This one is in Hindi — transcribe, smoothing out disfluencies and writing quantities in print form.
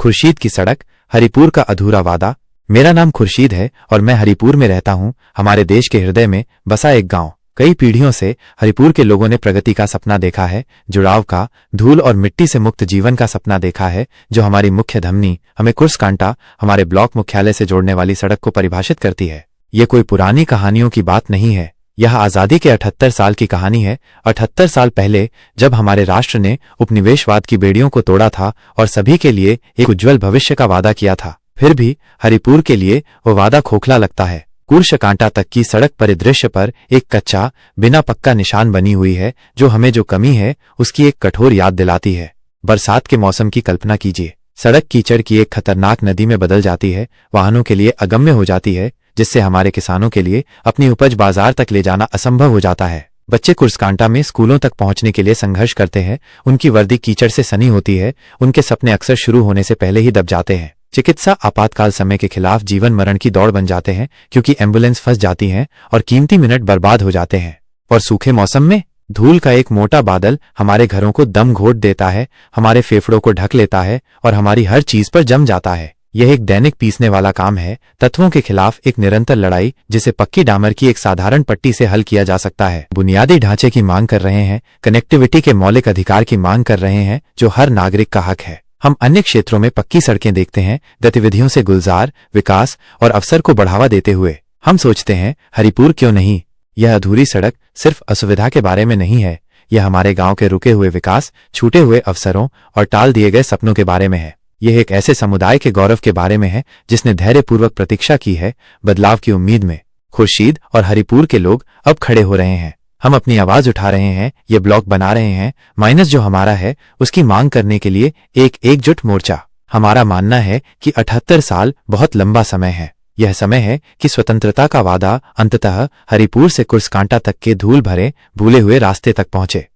खुर्शीद की सड़क, हरिपुर का अधूरा वादा। मेरा नाम खुर्शीद है और मैं हरिपुर में रहता हूं, हमारे देश के हृदय में बसा एक गांव। कई पीढ़ियों से हरिपुर के लोगों ने प्रगति का सपना देखा है, जुड़ाव का, धूल और मिट्टी से मुक्त जीवन का सपना देखा है, जो हमारी मुख्य धमनी हमें कुर्सकांटा, हमारे ब्लॉक मुख्यालय से जोड़ने वाली सड़क को परिभाषित करती है। ये कोई पुरानी कहानियों की बात नहीं है, यह आजादी के 78 साल की कहानी है। 78 साल पहले जब हमारे राष्ट्र ने उपनिवेशवाद की बेड़ियों को तोड़ा था और सभी के लिए एक उज्जवल भविष्य का वादा किया था, फिर भी हरिपुर के लिए वो वादा खोखला लगता है। कुर्सकांटा तक की सड़क परिदृश्य पर एक कच्चा, बिना पक्का निशान बनी हुई है, जो हमें जो कमी है उसकी एक कठोर याद दिलाती है। बरसात के मौसम की कल्पना कीजिए, सड़क कीचड़ की एक खतरनाक नदी में बदल जाती है, वाहनों के लिए अगम्य हो जाती है, जिससे हमारे किसानों के लिए अपनी उपज बाजार तक ले जाना असंभव हो जाता है। बच्चे कुर्सकांटा में स्कूलों तक पहुंचने के लिए संघर्ष करते हैं, उनकी वर्दी कीचड़ से सनी होती है, उनके सपने अक्सर शुरू होने से पहले ही दब जाते हैं। चिकित्सा आपातकाल समय के खिलाफ जीवन मरण की दौड़ बन जाते हैं, क्योंकि एम्बुलेंस फंस जाती हैं और कीमती मिनट बर्बाद हो जाते हैं। और सूखे मौसम में धूल का एक मोटा बादल हमारे घरों को दम घोट देता है, हमारे फेफड़ों को ढक लेता है और हमारी हर चीज पर जम जाता है। यह एक दैनिक पीसने वाला काम है, तत्वों के खिलाफ एक निरंतर लड़ाई, जिसे पक्की डामर की एक साधारण पट्टी से हल किया जा सकता है। बुनियादी ढांचे की मांग कर रहे हैं, कनेक्टिविटी के मौलिक अधिकार की मांग कर रहे हैं, जो हर नागरिक का हक है। हम अन्य क्षेत्रों में पक्की सड़कें देखते हैं, गतिविधियों से गुलजार, विकास और अवसर को बढ़ावा देते हुए। हम सोचते हैं, हरिपुर क्यों नहीं? यह अधूरी सड़क सिर्फ असुविधा के बारे में नहीं है, यह हमारे गांव के रुके हुए विकास, छूटे हुए अवसरों और टाल दिए गए सपनों के बारे में है। यह एक ऐसे समुदाय के गौरव के बारे में है जिसने धैर्यपूर्वक प्रतीक्षा की है, बदलाव की उम्मीद में। खुर्शीद और हरिपुर के लोग अब खड़े हो रहे हैं, हम अपनी आवाज उठा रहे हैं, ये ब्लॉक बना रहे हैं, माइनस जो हमारा है उसकी मांग करने के लिए एक एकजुट मोर्चा। हमारा मानना है कि 78 साल बहुत लंबा समय है। यह समय है कि स्वतंत्रता का वादा अंततः हरिपुर से कुर्सकांटा तक के धूल भरे भूले हुए रास्ते तक पहुंचे।